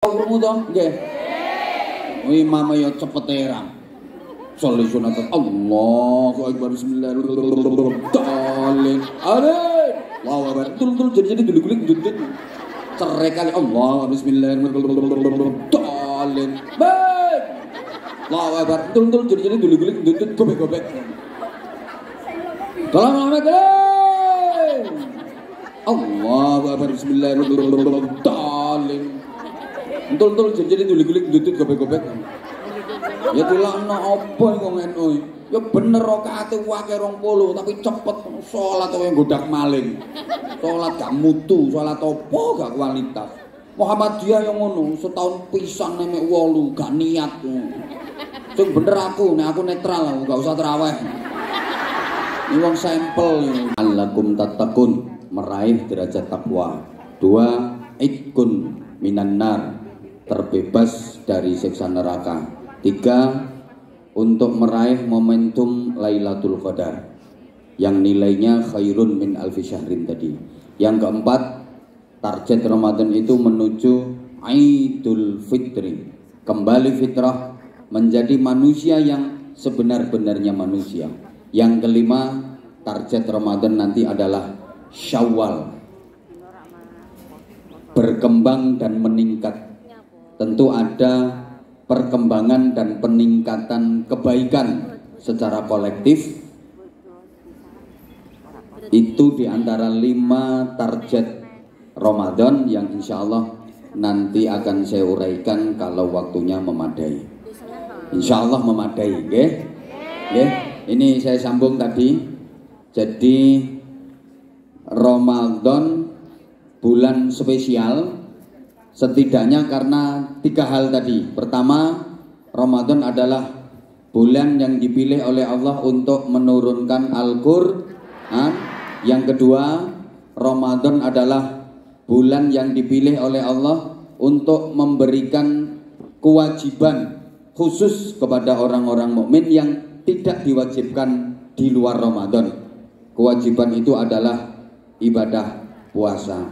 Krungu to? Nggih. Imam ya cepet terang. Sholli sunat Allahu akbar bismillahirrahmanirrahim. Amin. Allahu akbar. Tul jadi gulik-gulik jujut. Cerai kali Allah bismillahirrahmanirrahim. Baik. Allahu akbar. Tul jadi gulik-gulik jujut gobek-gobek. Tolong Muhammad. Allahu akbar bismillahirrahmanirrahim. Tul jadi gulik-gulik jujut gobek-gobek. Ya dilakno apa kok ngono. Ya bener rakaate wae 20 tapi cepet salat kaya godak maling. Salat gak mutu, salat apa gak kualitas. Muhammadiyah yang ngono, setahun pisan nek 8 gak niat. Sing bener aku, nek aku netral gak usah tarawih. Ini wong sampel alakum tatakun, meraih derajat takwa. 2 itkun minan nar, terbebas dari siksa neraka. 3 untuk meraih momentum Lailatul Qadar yang nilainya khairun min alfi syahrin tadi. Yang keempat, target Ramadan itu menuju Idul Fitri, kembali fitrah menjadi manusia yang sebenar-benarnya manusia. Yang kelima, target Ramadan nanti adalah Syawal, berkembang dan meningkat. Tentu ada perkembangan dan peningkatan kebaikan secara kolektif. Itu diantara 5 target Ramadan yang insya Allah nanti akan saya uraikan kalau waktunya memadai. Insya Allah memadai, okay? Okay? Ini saya sambung tadi. Jadi Ramadan bulan spesial setidaknya karena 3 hal tadi. Pertama, Ramadan adalah bulan yang dipilih oleh Allah untuk menurunkan Al-Qur'an. Yang kedua, Ramadan adalah bulan yang dipilih oleh Allah untuk memberikan kewajiban khusus kepada orang-orang mukmin yang tidak diwajibkan di luar Ramadan. Kewajiban itu adalah ibadah puasa.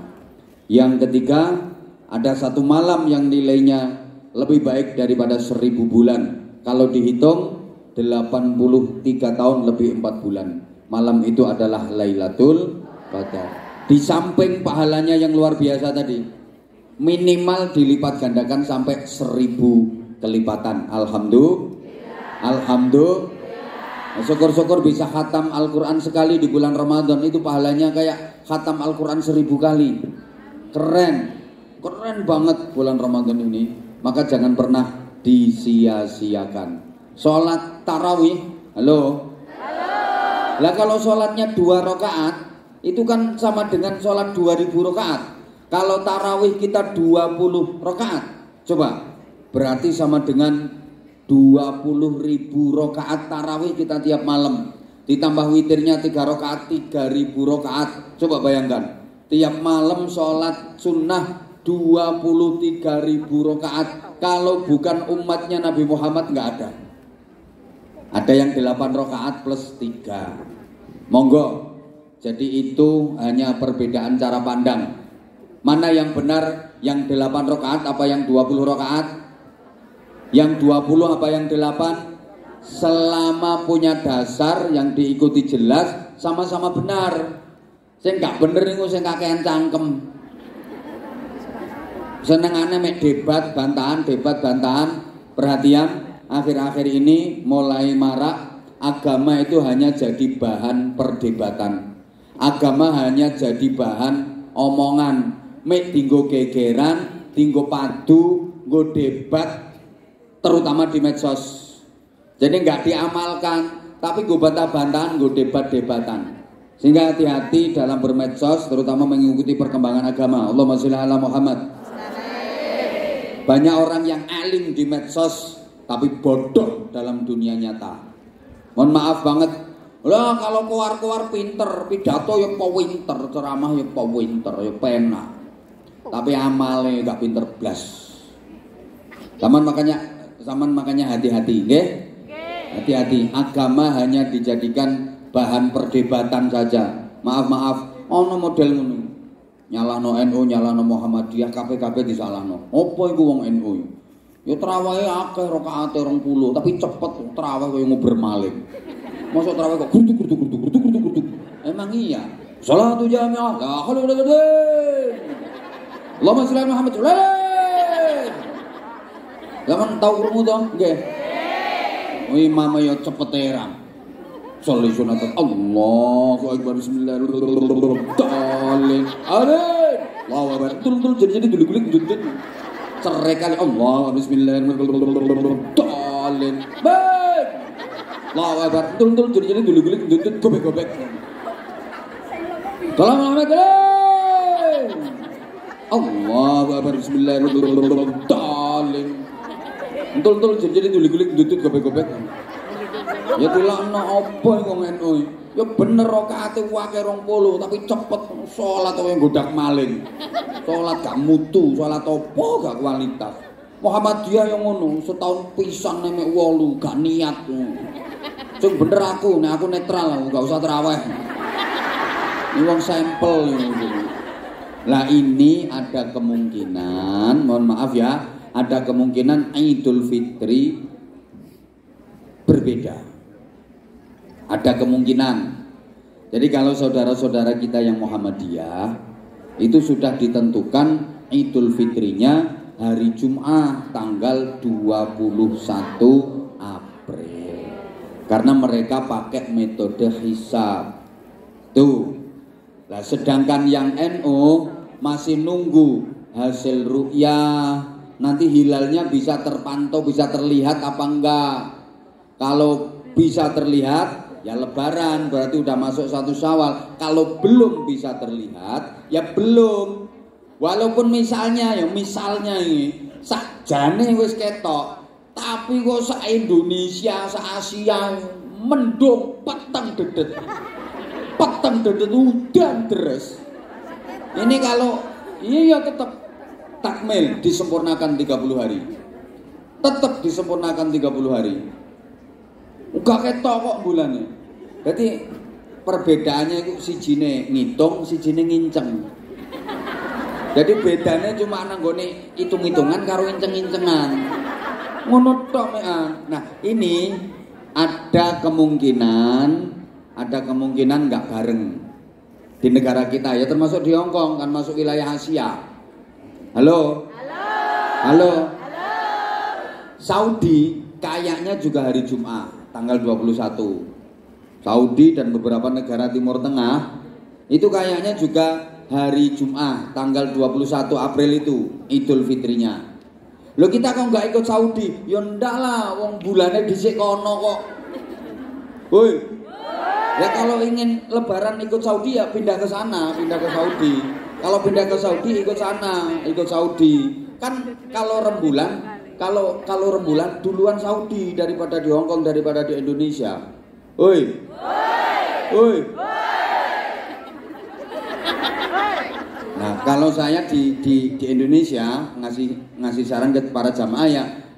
Yang ketiga, ada 1 malam yang nilainya lebih baik daripada 1000 bulan. Kalau dihitung 83 tahun lebih 4 bulan. Malam itu adalah Lailatul Qadar. Di samping pahalanya yang luar biasa tadi, minimal dilipat gandakan sampai 1000 kelipatan. Alhamdulillah. Syukur-syukur bisa khatam Al-Quran sekali di bulan Ramadan. Itu pahalanya kayak khatam Al-Quran 1000 kali. Keren banget bulan Ramadan ini. Maka jangan pernah disia-siakan. Sholat tarawih, halo. Lah kalau sholatnya 2 rakaat, itu kan sama dengan sholat 2000 rakaat. Kalau tarawih kita 20 rakaat, coba, berarti sama dengan 20.000 rakaat tarawih kita tiap malam. Ditambah witirnya 3 rakaat, 3000 rakaat. Coba bayangkan, tiap malam sholat sunnah 23.000 rakaat. Kalau bukan umatnya Nabi Muhammad nggak ada. Ada yang 8 rakaat plus 3. Monggo. Jadi itu hanya perbedaan cara pandang. Mana yang benar, yang 8 rakaat apa yang 20 rakaat? Yang 20 apa yang 8? Selama punya dasar yang diikuti jelas, sama-sama benar. Saya nggak bener nih, saya kakean cangkem. Senengane mek debat bantahan. Perhatian, akhir-akhir ini mulai marak agama itu hanya jadi bahan perdebatan. Agama hanya jadi bahan omongan. Mek tinggo gegeran, tinggo padu, nggo debat, terutama di medsos. Jadi nggak diamalkan, tapi nggo bantah-bantahan, nggo debat-debatan. Sehingga hati-hati dalam bermedsos, terutama mengikuti perkembangan agama. Allahumma sholli ala Muhammad. Banyak orang yang alim di medsos tapi bodoh dalam dunia nyata. Mohon maaf banget. Lah kalau keluar pinter, pidato ya pinter, ceramah ya pinter, ya penak. Tapi amale gak pinter blas. Zaman makanya hati-hati, nggih? Hati-hati. Agama hanya dijadikan bahan perdebatan saja. Maaf, ono model ngono. Nyalahno NU, nyalahno Muhammadiyah, kabeh-kabeh disalahno. Apa iku wong NU? Ya trawahe akeh rakaate 20, tapi cepet traweh kaya ngober maling. Mosok traweh kok grutuk. Emang iya. Sholatu jami'ah. La haula wala quwwata Allahumma shalli ala Muhammad. Zaman tau krungu to? Nggih. Oh imam ya cepet terang. Sholli sunat Allahu akbar bismillahirrahmanirrahim. Amin. Allahu akbar. Tul jadi dulu-dulu jujut. Cerai kali Allah bismillahirrahmanirrahim. Baik. Allahu akbar. Tul jadi dulu-dulu jujut gobek-gobek. Salam alaikum. Allahu akbar bismillahirrahmanirrahim. Tul jadi dulu-dulu jujut gobek-gobek. Ya dilakno apa wong NU? Ya bener rakaate wae 20 tapi cepet salat kaya godak maling. Salat gak mutu, salat apa gak kualitas. Muhammadiyah yang ngono, setahun pisan nek 8 gak niat. Sing bener aku, nek aku netral gak usah tarawih. Ini wong sampel ini. Lah ini ada kemungkinan, mohon maaf ya, ada kemungkinan Idul Fitri berbeda. Ada kemungkinan. Jadi kalau saudara-saudara kita yang Muhammadiyah itu sudah ditentukan Idul Fitrinya hari Jumat tanggal 21 April. Karena mereka pakai metode hisab. Tuh. Nah, sedangkan yang NU masih nunggu hasil ru'yah. Nanti hilalnya bisa terpantau, bisa terlihat apa enggak. Kalau bisa terlihat ya lebaran, berarti udah masuk 1 Syawal. Kalau belum bisa terlihat ya belum. Walaupun misalnya ini sakjane wis ketok, tapi kok sak Indonesia, sak Asia mendung peteng dedet udan deres. Ini kalau iya tetap takmil disempurnakan 30 hari. Tetap disempurnakan 30 hari. Enggak ketok kok bulannya. Jadi perbedaannya itu sijine ngitung, sijine nginceng. Jadi bedanya cuma nanggone hitung-hitungan karo inceng-incengan. Ngono tok mekan. Nah, ini ada kemungkinan nggak bareng di negara kita ya, termasuk di Hong Kong kan masuk wilayah Asia. Halo. Saudi kayaknya juga hari Jumat tanggal 21. Saudi dan beberapa negara Timur Tengah itu kayaknya juga hari Jumat tanggal 21 April itu Idul Fitrinya. Loh kita kok nggak ikut Saudi? Ya ndak lah, wong bulannya dhisik kono kok. Woi. Ya kalau ingin lebaran ikut Saudi ya pindah ke sana, pindah ke Saudi. Kalau pindah ke Saudi ikut sana, ikut Saudi. Kan kalau rembulan duluan Saudi daripada di Hong Kong, daripada di Indonesia. Oi. Nah, kalau saya di Indonesia ngasih saran ke para jamaah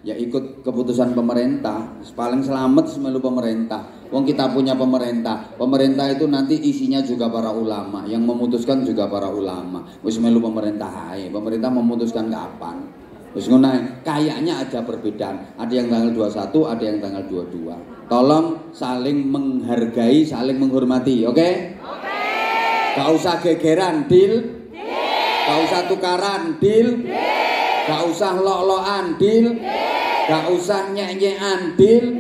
ya ikut keputusan pemerintah. Paling selamat semelu pemerintah. Wong kita punya pemerintah. Pemerintah itu nanti isinya juga para ulama, yang memutuskan juga para ulama. Wis melu pemerintah ae. Pemerintah memutuskan kapan. Wis ngono kayaknya ada perbedaan. Ada yang tanggal 21, ada yang tanggal 22. Tolong saling menghargai, saling menghormati, oke? Oke. Gak usah gegeran, deal. Gak usah tukaran, deal. Gak usah lok-lokan, deal. Gak usah nyek-nyekan, deal.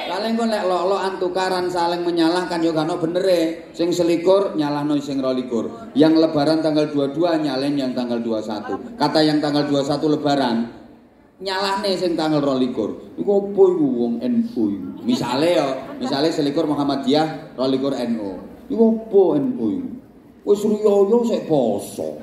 Paling kok lek lok-lokan tukaran saling menyalahkan yo gak ono benere. Sing selikur nyalahno sing 22. Yang lebaran tanggal 22 nyalain yang tanggal 21. Kata yang tanggal 21 lebaran nyalahne sing tanggal 22. Iku opo iku wong NU iku? Misale selikur Muhammadiyah, 22 NU. Iku opo NU iku? Wis riyo sik poso.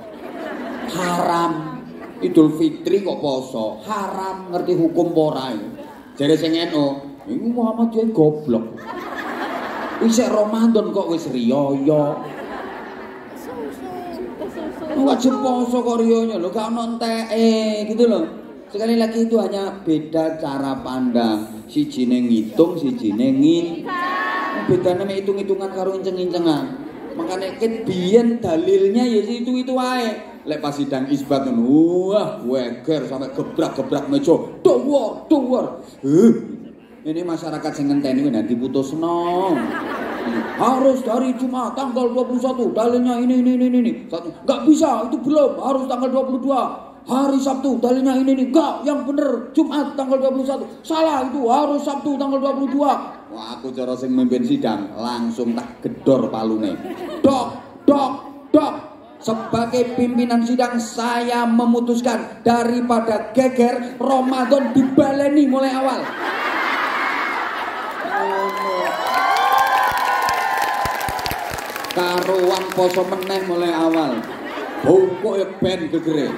Haram. Idul Fitri kok poso. Haram, ngerti hukum ora iku. Jare sing NU ini Muhammadiyah goblok. Isek Ramadan kok wis riyo. Wajib poso kok riyonya lho, gak ono enteke gitu loh. Sekali lagi itu hanya beda cara pandang. Sijine ngitung, sijine bedane mek hitung-hitungan karo inceng-incengan. Makanya ket biyen dalilnya ya itu wae. Lek pas sidang isbat ngono, wah weger sampai gebrak-gebrak meja. Dowor. Ini masyarakat sing ngenteni kuwi nanti putusno. Harus dari Jumat tanggal 21, dalilnya ini. Enggak bisa, itu belum, harus tanggal 22. Hari Sabtu, dalilnya ini. Enggak, yang bener Jumat tanggal 21. Salah itu, harus Sabtu tanggal 22. Wah, aku cara sing mimpin sidang langsung tak gedor palune. Dok. Sebagai pimpinan sidang saya memutuskan daripada geger Ramadan dibaleni mulai awal. Karuan poso meneh mulai awal. Pokoke ben gegere.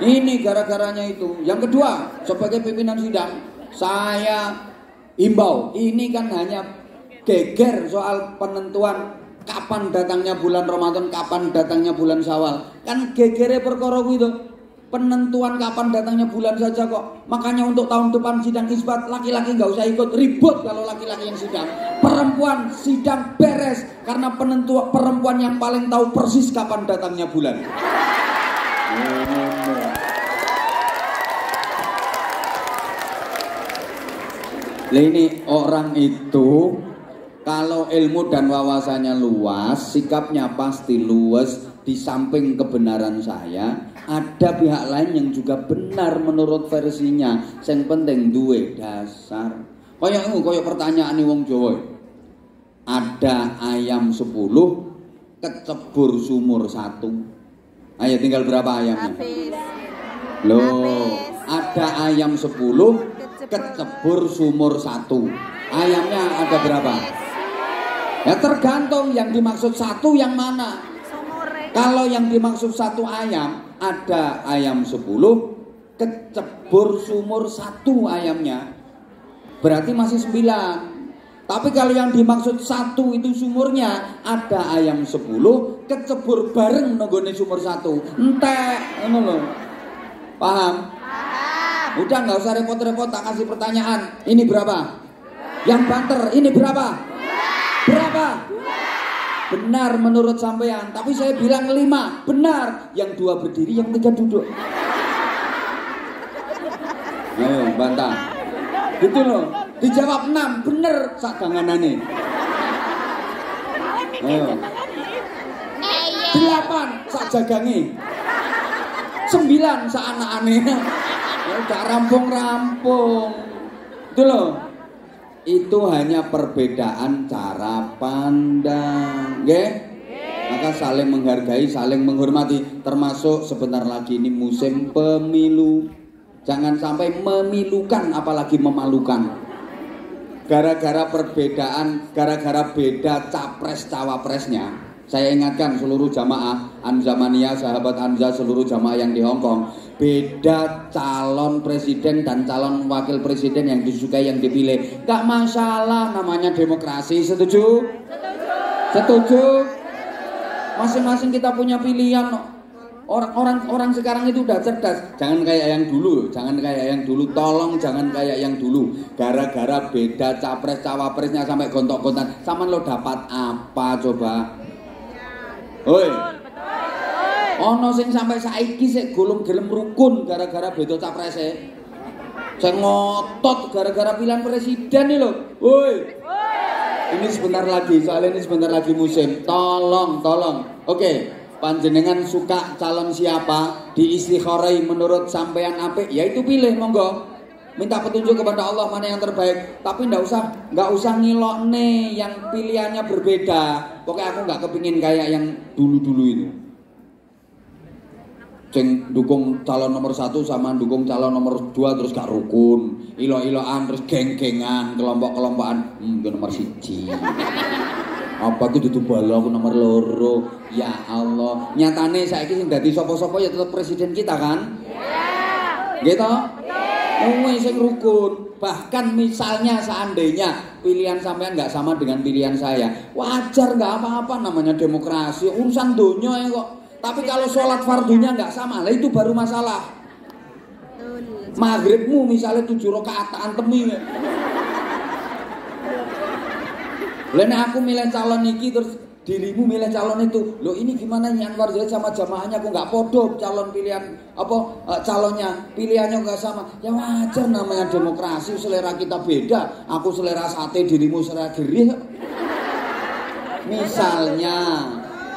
Ini gara-garanya itu. Yang kedua, sebagai pimpinan sidang saya himbau, ini kan hanya geger soal penentuan kapan datangnya bulan Ramadan, kapan datangnya bulan Syawal. Kan gegere perkara kuwi to. Penentuan kapan datangnya bulan saja kok. Makanya untuk tahun depan sidang isbat laki-laki nggak usah ikut ribut kalau laki-laki yang sidang. Perempuan sidang beres karena penentuan perempuan yang paling tahu persis kapan datangnya bulan. Lah ini orang itu kalau ilmu dan wawasannya luas, sikapnya pasti luas. Di samping kebenaran saya, ada pihak lain yang juga benar menurut versinya. Yang penting duwe dasar. Kayak pertanyaan nih wong Jawa. Ada ayam 10 kecebur sumur 1. Ayo tinggal berapa ayamnya? Loh, ada ayam 10 kecebur sumur 1. Ayamnya ada berapa? Ya tergantung yang dimaksud 1 yang mana. Kalau yang dimaksud 1 ayam, ada ayam 10 kecebur sumur 1 ayamnya, berarti masih 9. Tapi kalau yang dimaksud 1 itu sumurnya, ada ayam 10 kecebur bareng nenggone sumur 1. Entek, ngono lho. Paham? Udah nggak usah repot-repot, tak kasih pertanyaan. Ini berapa? Yang banter, ini berapa? Berapa? Benar menurut sampean, tapi saya bilang 5. Benar, yang 2 berdiri, yang 3 duduk. Ayo bantah. Gitu loh. Dijawab 6, bener sak ganganane. Ayo. 8 sak jagange. 9 sak anakane. Udah rampung-rampung. Itu loh. Itu hanya perbedaan cara pandang, nggih? Maka saling menghargai, saling menghormati. Termasuk sebentar lagi ini musim pemilu. Jangan sampai memilukan apalagi memalukan. Gara-gara perbedaan, gara-gara beda capres cawapresnya. Saya ingatkan seluruh jamaah Anzamania, sahabat Anza, seluruh jamaah yang di Hongkong, beda calon presiden dan calon wakil presiden yang disukai, yang dipilih. Gak masalah, namanya demokrasi. Setuju? Setuju? Masing-masing kita punya pilihan. Orang sekarang itu udah cerdas. Jangan kayak yang dulu, tolong jangan kayak yang dulu. Gara-gara beda capres cawapresnya sampai gontok-gontan. Sama lo dapat apa coba? Oi. Ono sing sampai saiki sik golong gelem rukun gara-gara beda caprese. Sing ngotot gara-gara pilihan presiden nih lho. Woi. Ini sebentar lagi, soalnya ini sebentar lagi musim. Tolong. Oke, panjenengan suka calon siapa? Diistikharai menurut sampean apik, ya itu pilih, monggo. Minta petunjuk kepada Allah mana yang terbaik. Tapi nggak usah ngilokne yang pilihannya berbeda. Pokoknya aku nggak kepingin kayak yang dulu-dulu itu. Ceng dukung calon nomor 1 sama dukung calon nomor 2 terus gak rukun, ilo-iloan terus geng-gengan, kelompok-kelompokan. Nomor 1. Apa aku dudu bala aku nomor 2. Ya Allah, nyatane saiki sing dadi sapa-sapa ya tetep presiden kita kan? Iya. Gitu? Sing rukun. Bahkan misalnya seandainya pilihan sampean nggak sama dengan pilihan saya, wajar, nggak apa-apa, namanya demokrasi, urusan dunia ya kok. Tapi kalau sholat fardunya nggak sama, lah itu baru masalah. Maghribmu misalnya 7 rakaat antemi. Lene aku milih calon iki terus dirimu milih calon itu. Loh ini gimana nih Anwar Zaid sama jamaahnya kok nggak podo calon pilihan calonnya, pilihannya nggak sama. Ya wajar namanya demokrasi, selera kita beda. Aku selera sate, dirimu selera gerih. Misalnya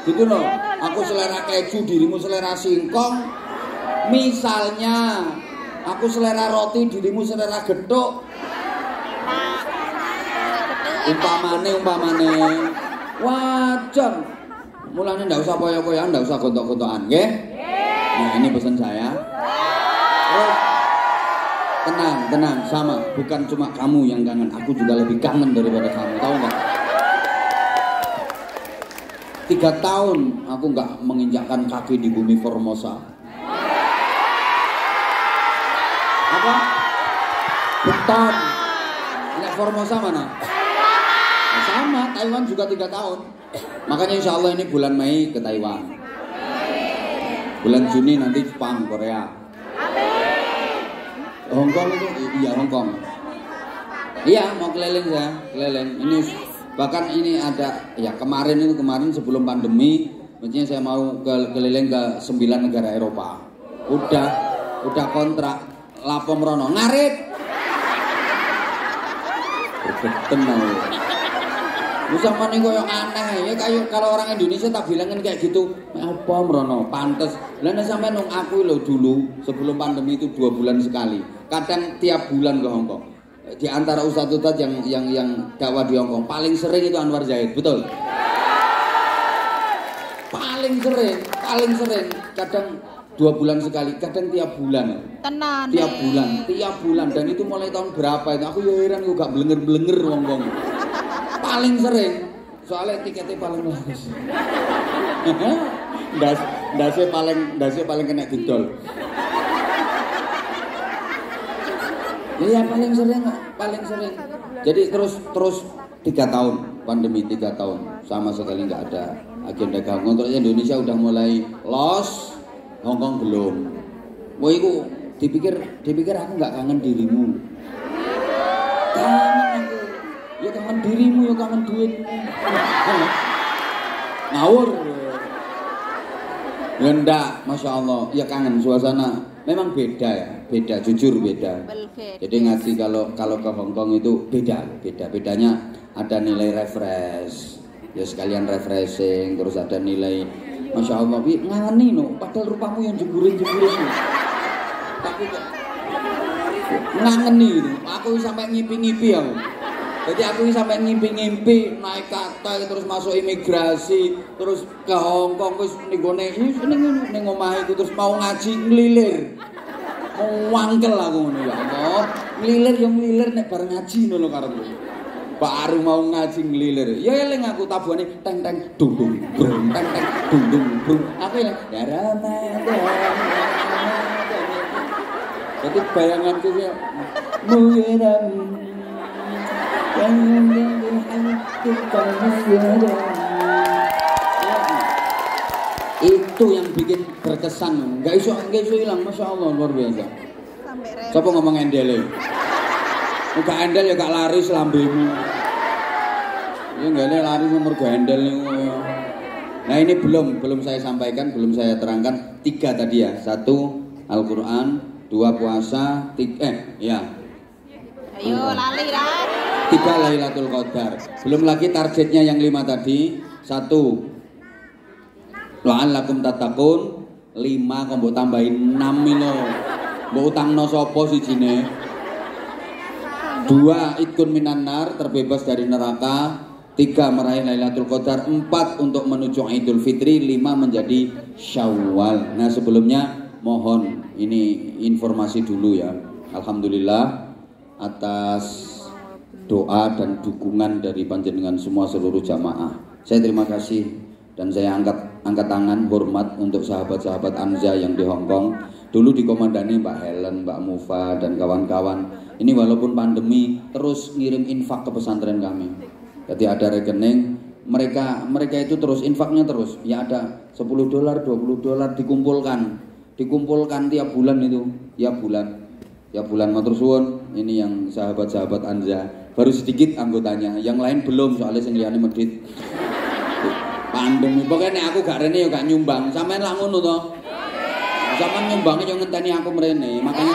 gitu loh, aku selera keju, dirimu selera singkong. Misalnya aku selera roti, dirimu selera gethuk. Umpamane wajar. Mulane ndak usah poyo-poyoan, ndak usah gontok-gontokan, nggih? Nah, ini pesan saya. Terus tenang, sama. Bukan cuma kamu yang kangen, aku juga lebih kangen daripada kamu, tahu nggak? 3 tahun aku nggak menginjakkan kaki di bumi Formosa. Apa? Beton. Ini Formosa mana? Sama, Taiwan juga 3 tahun. Makanya insya Allah ini bulan Mei ke Taiwan. Bulan Juni nanti Jepang, Korea. Hong Kong itu, iya Hong Kong. Iya mau keliling saya, keliling. Ini bahkan ini ada, ya kemarin sebelum pandemi, maksudnya saya mau keliling ke 9 negara Eropa. Udah kontrak, lapo merono, ngarit. Tenang. Sama nih kok yang aneh ya, kayak kalau orang Indonesia tak bilangin kayak gitu apa merono pantes lah sampai nung aku lo dulu sebelum pandemi itu 2 bulan sekali, kadang tiap bulan ke Hongkong. Di antara ustadz yang dakwah di Hongkong paling sering itu Anwar Zaid, betul? Paling sering kadang 2 bulan sekali, kadang tiap bulan. Tenan. Tiap bulan dan itu mulai tahun berapa itu aku ya heran kok gak blenger wong-wong. Paling sering, soalnya tiketnya paling laris. Ndase paling kena didol. Iya paling sering. Jadi terus 3 tahun pandemi, 3 tahun sama sekali nggak ada agenda gabung. Untuk Indonesia udah mulai los, Hongkong belum. Wah itu dipikir aku nggak kangen dirimu. Kangen aku. Ya kangen dirimu, ya kangen duitmu. Ngawur. Ya enggak, Masya Allah. Ya kangen suasana. Memang beda ya, jujur beda. Jadi ngaji kalau ke Hongkong itu beda. Bedanya ada nilai refresh. Ya sekalian refreshing, terus ada nilai Masya Allah, ngangeni no, padahal rupamu yang jeburin. Tapi kok ngangeni itu, aku sampai ngimpi aku. Jadi aku sampai ngimpi naik kata terus masuk imigrasi terus ke Hongkong terus ning omah itu terus mau ngaji ngelilir. Mau wangkel aku ngono ya Allah. Ngelilir nek bareng ngaji ngono karepku. Baru mau ngaji ngelilir. Ya eling aku tabuhane teng dung brung teng dung brung. Aku eling ya Ramadan. Jadi bayanganku ya muyeram itu yang bikin berkesan, nggak iso hilang, Masya Allah luar biasa. Siapa ngomong endele? Muka endel ya gak laris lambemu. Ya nggak ada laris nomor endel nih. Nah ini belum saya sampaikan, belum saya terangkan 3 tadi ya. 1 Al-Quran, 2 puasa, 3 ya. Ayo lali lah. 3 Lailatul Qadar. Belum lagi targetnya yang 5 tadi. 1 la'allakum tattaqun. 5 kok mbok tambahin 6 milo. Mbok utangno sapa sijine? 2 itkun minan nar, terbebas dari neraka. 3 meraih Lailatul Qadar. 4 untuk menuju Idul Fitri. 5 menjadi Syawal. Nah sebelumnya mohon ini informasi dulu ya. Alhamdulillah atas doa dan dukungan dari panjenengan semua seluruh jamaah. Saya terima kasih dan saya angkat tangan hormat untuk sahabat-sahabat Anza yang di Hongkong. Dulu dikomandani Mbak Helen, Mbak Mufa dan kawan-kawan. Ini walaupun pandemi terus ngirim infak ke pesantren kami. Jadi ada rekening, mereka itu terus infaknya terus. Ya ada $10, $20 dikumpulkan tiap bulan itu, tiap bulan matur suwun. Ini yang sahabat-sahabat Anza baru sedikit anggotanya, yang lain belum soalnya sing liyane medhit. Pandemi. Pokoknya aku gak rene ya gak nyumbang. Sampeyan lak ngono to. Sampeyan nyumbangnya yo ngenteni aku mrene. Makanya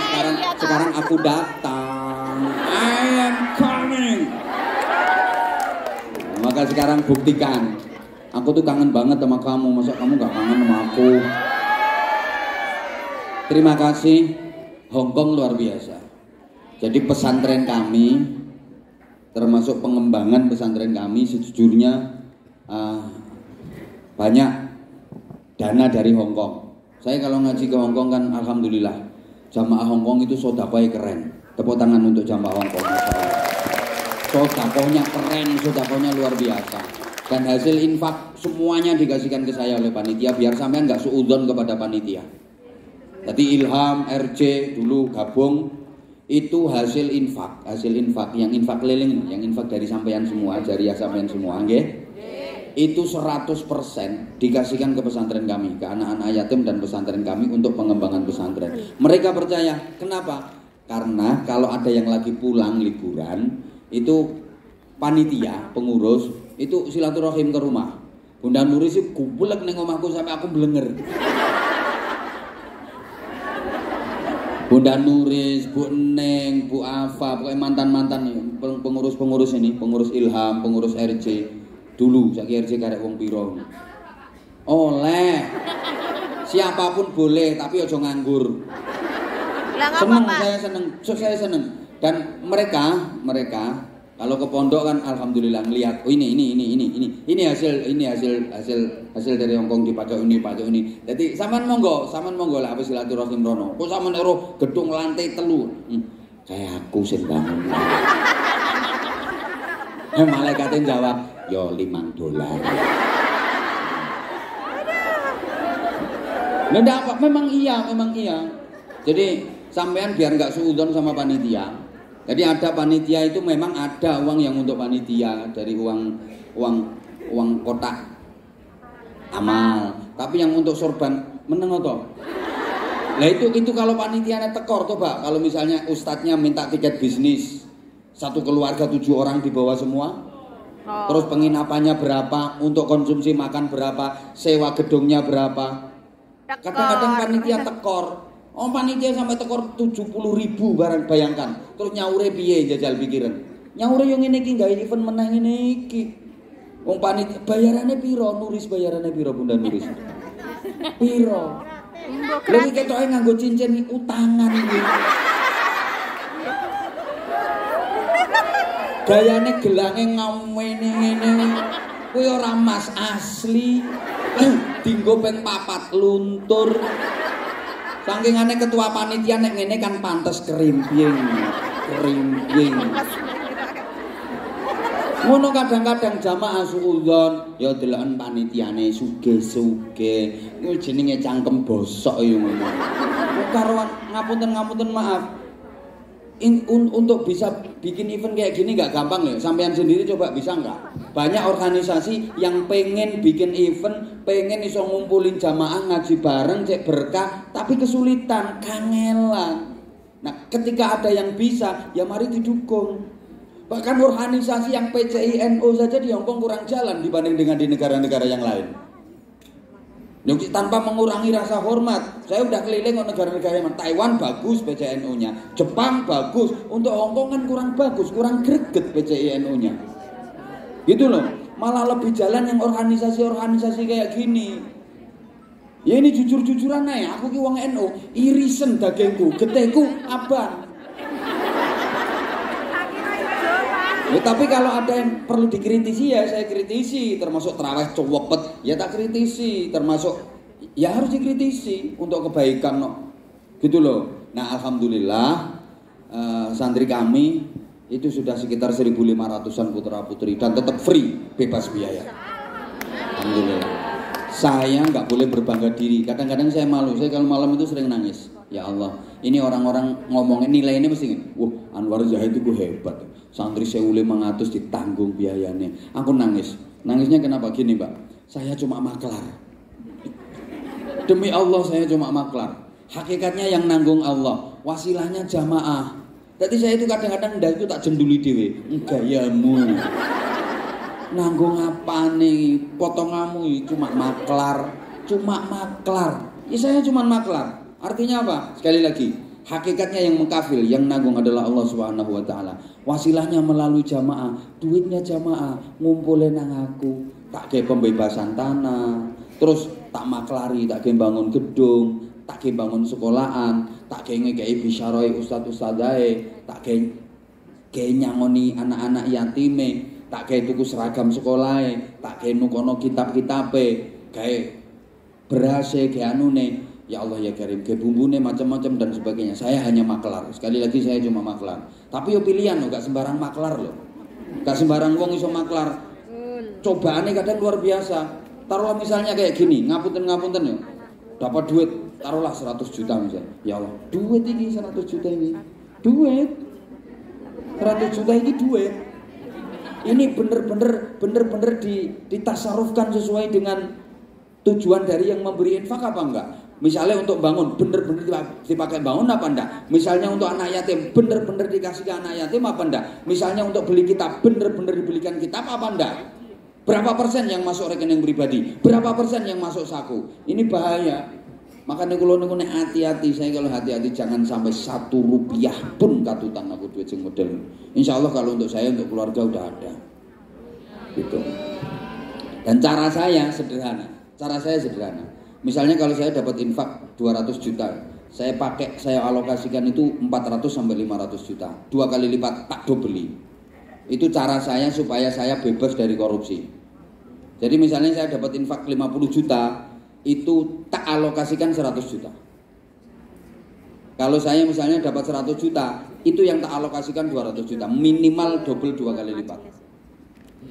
sekarang aku datang. I am coming. Maka sekarang buktikan. Aku tuh kangen banget sama kamu. Masa kamu gak kangen sama aku? Terima kasih. Hongkong luar biasa. Jadi pesantren kami, termasuk pengembangan pesantren kami, sejujurnya banyak dana dari Hongkong. Saya kalau ngaji ke Hongkong kan alhamdulillah, jamaah Hongkong itu sodakohnya keren. Tepuk tangan untuk jamaah Hongkong. Sodakohnya keren, sodakohnya luar biasa. Dan hasil infak semuanya dikasihkan ke saya oleh panitia, biar sampean nggak suudzon kepada panitia. Tadi Ilham, RJ dulu gabung. Itu hasil infak yang infak keliling, yang infak dari sampean semua, jariah sampean semua, nggih. Itu 100% dikasihkan ke pesantren kami, ke anak-anak yatim dan pesantren kami untuk pengembangan pesantren. Mereka percaya, kenapa? Karena kalau ada yang lagi pulang liburan, itu panitia, pengurus, itu silaturahim ke rumah. Bunda Nuri sih gubulek neng omahku sampai aku blenger. Bunda Nuris, Bu Neng, Bu Afa, pokoknya mantan-mantan pengurus-pengurus ini, pengurus Ilham, pengurus RJ. Dulu, saya RJ karek wong piro. Oleh. Siapapun boleh, tapi ojo nganggur. Seneng, saya seneng. Dan mereka kalau ke pondok kan alhamdulillah ngelihat, oh ini hasil dari Hongkong dipakai ini. Jadi sampean monggo lah apa silaturahim rono. Kok sampean ero gedung lantai 3. Kayak aku sing bangun. Malaikatnya jawab, yo $5. Nggak apa, memang iya. Jadi sampean biar nggak suudzon sama panitia. Jadi ada panitia itu memang ada uang yang untuk panitia dari uang kotak amal. Tapi yang untuk sorban meneng toh. Nah itu kalau panitianya tekor toh Pak. Kalau misalnya ustadznya minta tiket bisnis, satu keluarga 7 orang dibawa semua. Terus penginapannya berapa, untuk konsumsi makan berapa, sewa gedungnya berapa. Kadang-kadang panitia tekor. Oh panitia sampai tekor 70.000 barang, bayangkan. Terus nyaure piye jajal pikiran. Nyaure yang ngene iki gawe event menang ngene iki. Wong panitia bayarannya piro? Nuris bayarannya piro Bunda Nuris? Piro? Lha iki ketoke nganggo cincin utangan iki. Gayane gelange ngawene ngene. Kuwi ora emas asli. Dinggo ping 4 luntur. Saking aneh ketua panitia nek ngene kan pantes kerimping. Ngono kadang-kadang jamaah suudzon, ya deloken panitiane sugih-sugih. Kuwi jenenge cangkem bosok ya ngono. Karuan ngapunten maaf. Untuk bisa bikin event kayak gini nggak gampang ya. Sampean sendiri coba bisa nggak? Banyak organisasi yang pengen bikin event, pengen iso ngumpulin jamaah ngaji bareng, cek berkah, tapi kesulitan, kangelan. Nah, ketika ada yang bisa, ya mari didukung. Bahkan organisasi yang PCI NU saja di Hongkong kurang jalan dibanding dengan di negara-negara yang lain. Tanpa mengurangi rasa hormat, saya udah keliling ke negara-negara yang Taiwan bagus PCNU-nya, Jepang bagus, untuk Hongkong kan kurang bagus, kurang greget PCNU-nya. Gitu loh, malah lebih jalan yang organisasi-organisasi kayak gini. Ya ini jujur-jujuran aja, aku ki wong NU, irisen dagingku, getihku abang. Ya, tapi kalau ada yang perlu dikritisi ya saya kritisi, termasuk terawih cowopet ya tak kritisi, termasuk ya harus dikritisi untuk kebaikan no. Gitu loh. Nah alhamdulillah santri kami itu sudah sekitar 1.500-an putra putri dan tetap free, bebas biaya. Alhamdulillah. Saya nggak boleh berbangga diri. Kadang-kadang saya malu. Saya kalau malam itu sering nangis. Ya Allah, ini orang-orang ngomongin nilai ini mesti, wah Anwar Zahid itu hebat. Santri 1.500 ditanggung biayanya. Aku nangis. Nangisnya kenapa? Gini Mbak, saya cuma maklar. Demi Allah saya cuma maklar. Hakikatnya yang nanggung Allah, wasilahnya jamaah. Jadi saya itu kadang-kadang ndak itu tak jenduli dhewe. Gayamu. Nanggung apane? Potonganmu cuma maklar. Ya saya cuma maklar. Artinya apa? Sekali lagi, hakikatnya yang mengkafil, yang nanggung adalah Allah Subhanahu wa taala. Wasilahnya melalui jamaah, duitnya jamaah, ngumpulin nang aku, tak kayak pembebasan tanah, terus tak maklari, tak kayak bangun gedung, tak kayak bangun sekolahan, tak kayak ngekei bisyaroi ustad-ustadae, tak kayak nyangoni anak-anak yatime, tak kayak tuku seragam sekolahe, tak kayak nukono kitab-kitabe, kayak beras kayak anune. Ya Allah ya Karim, kayak bumbune macam-macam dan sebagainya. Saya hanya maklar. Sekali lagi saya cuma maklar. Tapi yo pilihan loh, gak sembarang maklar loh. Gak sembarang wong iso maklar. Cobaannya kadang luar biasa. Taruhlah misalnya kayak gini, ngapunten ya. Dapat duit, taruhlah 100 juta misalnya. Ya Allah, duit ini 100 juta ini. Duit. 100 juta ini duit. Ini bener-bener ditasarufkan sesuai dengan tujuan dari yang memberi infak apa enggak? Misalnya untuk bangun, bener-bener dipakai bangun apa enggak? Misalnya untuk anak yatim, bener-bener dikasih ke anak yatim apa enggak? Misalnya untuk beli kitab, bener-bener dibelikan kitab apa enggak? Berapa persen yang masuk rekening pribadi? Berapa persen yang masuk saku? Ini bahaya. Makanya kalau nunggu hati-hati, saya kalau hati-hati jangan sampai 1 rupiah pun katutan aku duit sing model. Insya Allah kalau untuk saya, untuk keluarga udah ada. Gitu. Dan cara saya sederhana. Misalnya kalau saya dapat infak 200 juta, saya alokasikan itu 400 sampai 500 juta. 2 kali lipat, tak dobeli. Itu cara saya supaya saya bebas dari korupsi. Jadi misalnya saya dapat infak 50 juta, itu tak alokasikan 100 juta. Kalau saya misalnya dapat 100 juta, itu yang tak alokasikan 200 juta. Minimal double 2 kali lipat.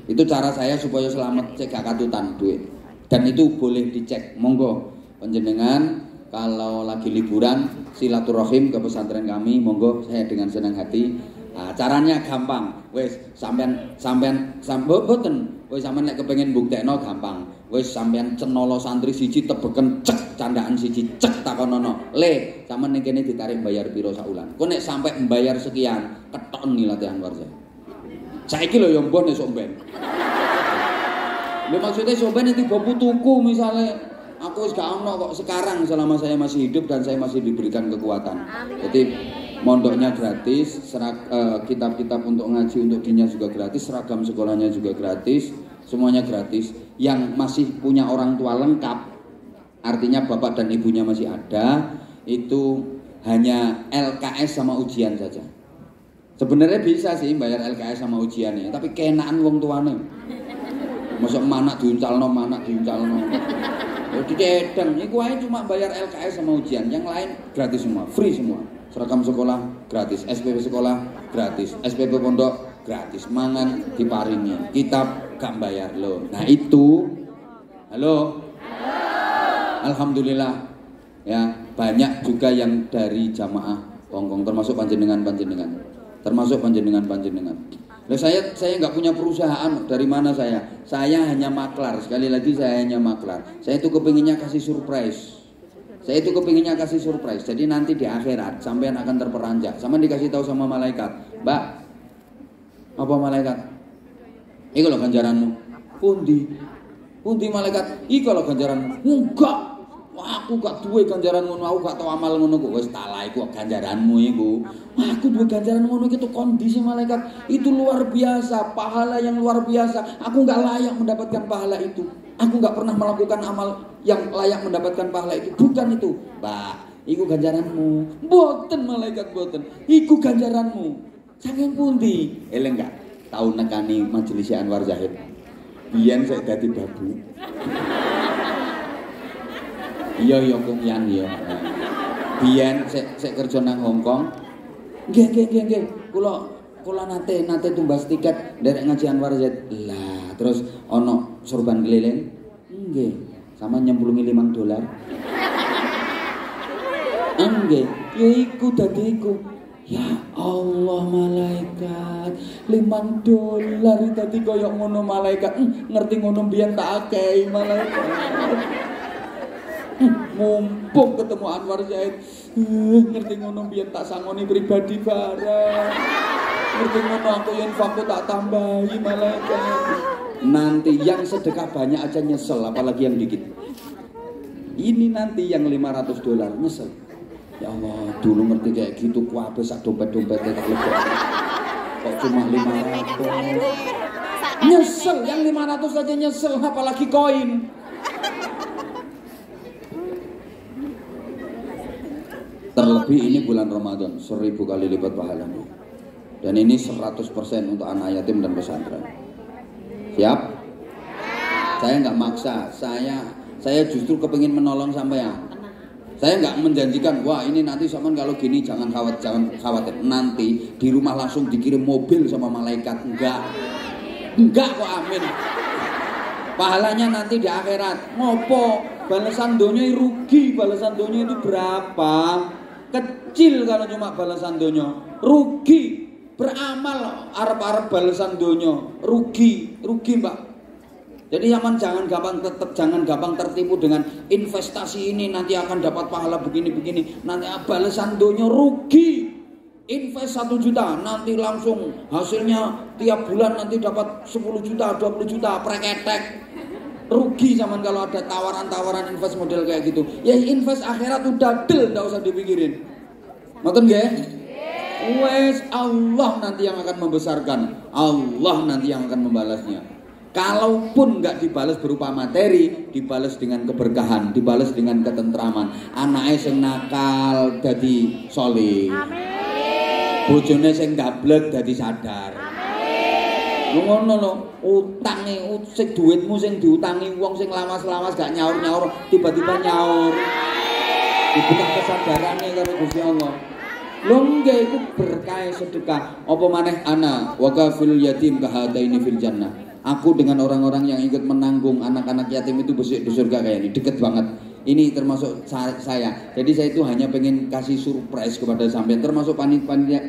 Itu cara saya supaya selamat cek katutan duit. Dan itu boleh dicek, monggo panjenengan kalau lagi liburan silaturahim ke pesantren kami, monggo saya dengan senang hati. Nah, caranya gampang, wes sampean nek kepengen buktekno gampang, wes sampean cenolo santri siji tebeken cek candaan siji cek takonono, le sampean ning kene ditarik bayar piro saulan. Kok nek sampai membayar sekian, ketok nih latihan warga. Saiki lho ya mbon esuk ben. Lho maksudnya sobat nanti bapu tuku misalnya, aku wis gak ono kok sekarang selama saya masih hidup dan saya masih diberikan kekuatan. Jadi mondoknya gratis, kitab-kitab untuk ngaji untuk dinya juga gratis, seragam sekolahnya juga gratis, semuanya gratis. Yang masih punya orang tua lengkap, artinya bapak dan ibunya masih ada, itu hanya LKS sama ujian saja. Sebenarnya bisa sih bayar LKS sama ujiannya, tapi kenaan wong tuane. Masuk manak diuncalno. Ya dicedeng, iku ae cuma bayar LKS sama ujian, yang lain gratis semua, free semua. Seragam sekolah gratis, SPP sekolah gratis, SPP pondok gratis, mangan diparingi, kitab gak bayar loh. Nah itu, halo. Alhamdulillah ya, banyak juga yang dari jamaah Hongkong, termasuk panjenengan. Nah, saya nggak punya perusahaan, dari mana saya? Saya hanya maklar, sekali lagi saya hanya maklar. Saya itu kepinginnya kasih surprise. Jadi nanti di akhirat sampean akan terperanjat. Sama dikasih tahu sama malaikat, Mbak, apa malaikat? Iki lho ganjaranmu. Pundi malaikat? Iki lho ganjaranmu. Enggak. Wah, aku gak duwe ganjaran ngono, aku gak tau amal ngono kok. Wis talah iku ganjaranmu iku. Wah, aku duwe ganjaran ngono iki, kondisi malaikat itu luar biasa, pahala yang luar biasa. Aku gak layak mendapatkan pahala itu. Aku gak pernah melakukan amal yang layak mendapatkan pahala itu. Bukan itu, Mbak. Iku ganjaranmu. Mboten malaikat mboten. Iku ganjaranmu. Saking pundi? Eleng gak tau nekani majelis Anwar Zahid. Biyen saya dadi babu. Iya kok yan ya. Biyen sik kerja nang Hongkong. Nggih. Kula nate tumbas tiket nderek ngaji Anwar Zaid. Lah, terus ana sorban keliling. Nggih. Sama nyemplungi $5. Nggih. Ya iku dadi iku. Ya Allah malaikat, $5 tadi koyok ngono malaikat. Ngerti ngono biyen tak akei malaikat. Mumpung ketemu Anwar Zaid, ngerti ngono biyen tak sangoni pribadi barang. Ngerti ngono aku yen fakku tak tambahi malaikat. Nanti yang sedekah banyak aja nyesel, apalagi yang dikit. Ini nanti yang $500 nyesel. Ya Allah, dulu ngerti kayak gitu kuabe sak dompet-dompetnya tak lebih. Kok cuma 500. Nyesel, yang 500 aja nyesel, apalagi koin. Terlebih ini bulan Ramadan, 1000 kali lipat pahalanya. Dan ini 100% untuk anak yatim dan pesantren. Siap? Saya nggak maksa, saya justru kepingin menolong sampean. Saya nggak menjanjikan, wah ini nanti sampean kalau gini jangan khawatir. Nanti di rumah langsung dikirim mobil sama malaikat. Enggak kok, amin. Pahalanya nanti di akhirat. Ngopo? Balasan donya rugi, balasan donya itu berapa? Kecil kalau cuma balasan donya. Rugi. Beramal arep-arep balasan donya. Rugi Mbak. Jadi jangan gampang tertipu dengan investasi ini nanti akan dapat pahala begini-begini. Nanti balasan donya rugi. Invest 1 juta, nanti langsung hasilnya tiap bulan nanti dapat 10 juta, 20 juta, preketek. Rugi zaman kalau ada tawaran-tawaran invest model kayak gitu. Ya invest akhirat udah del, enggak usah dipikirin. Ngoten nggih? Wes Allah nanti yang akan membesarkan, Allah nanti yang akan membalasnya. Kalaupun nggak dibalas berupa materi, dibalas dengan keberkahan, dibalas dengan ketentraman. Anaknya sing nakal dadi soleh, bojone sing gablek dadi sadar. Ngono lho, utange sing duitmu sing diutangi wong sing lawas-lawas gak nyaur-nyaur tiba-tiba nyaur. Dibuka kesadarannya karo Gusti Allah. Lho nggih iku berkah sedekah. Apa maneh ana wa kafil yatim kahadaini fil jannah. Aku dengan orang-orang yang ikut menanggung anak-anak yatim itu besok di surga kayak ini, deket banget. Ini termasuk saya. Jadi saya itu hanya pengen kasih surprise kepada sampean, termasuk panitia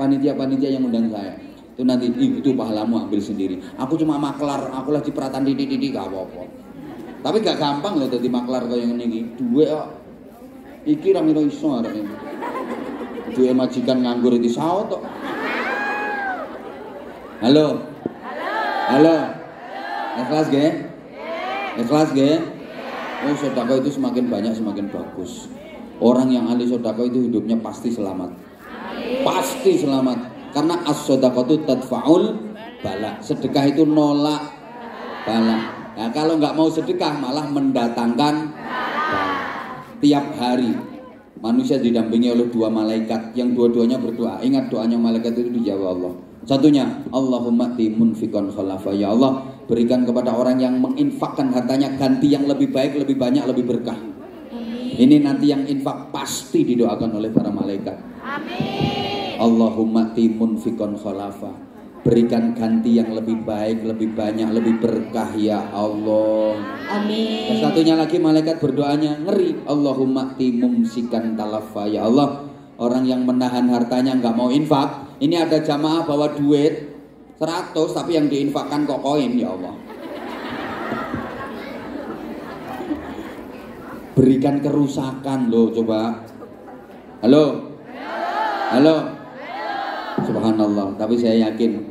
yang undang saya. Itu nanti itu pahalamu ambil sendiri. Aku cuma maklar, aku lagi peratan didik gak apa-apa. Tapi gak gampang loh jadi maklar kayak yang ini. Duwe kok. Iki ra mira iso arek ini. Duwe majikan nganggur iki saut kok. Halo. Ikhlas ge? Ikhlas ge? Oh, sedekah itu semakin banyak semakin bagus. Orang yang ahli sedekah itu hidupnya pasti selamat. Pasti selamat. Karena as-shadaqatu tadfa'ul bala. Sedekah itu nolak bala. Nah, kalau nggak mau sedekah malah mendatangkan bala. Tiap hari manusia didampingi oleh 2 malaikat yang dua-duanya berdoa. Ingat doanya malaikat itu dijawab Allah. Satunya, Allahumma timunfikon khalafa. Ya Allah, berikan kepada orang yang menginfakkan hartanya ganti yang lebih baik, lebih banyak, lebih berkah. Ini nanti yang infak pasti didoakan oleh para malaikat. Amin. Allahumma timunfikon khalafa. Berikan ganti yang lebih baik, lebih banyak, lebih berkah ya Allah. Amin. Dan satunya lagi malaikat berdoanya ngeri. Allahumma timumsikan talafa. Ya Allah, orang yang menahan hartanya nggak mau infak. Ini ada jamaah bawa duit 100 tapi yang diinfakkan kok koin, ya Allah. Berikan kerusakan loh, coba. Halo. Subhanallah, tapi saya yakin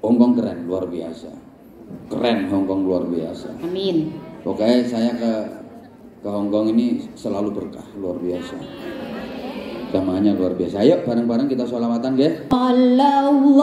Hongkong keren, luar biasa. Keren Hongkong luar biasa. Amin. Pokoknya saya ke Hongkong ini selalu berkah, luar biasa. Jamaahnya luar biasa. Ayo bareng-bareng kita sholawatan, nggih. Allahu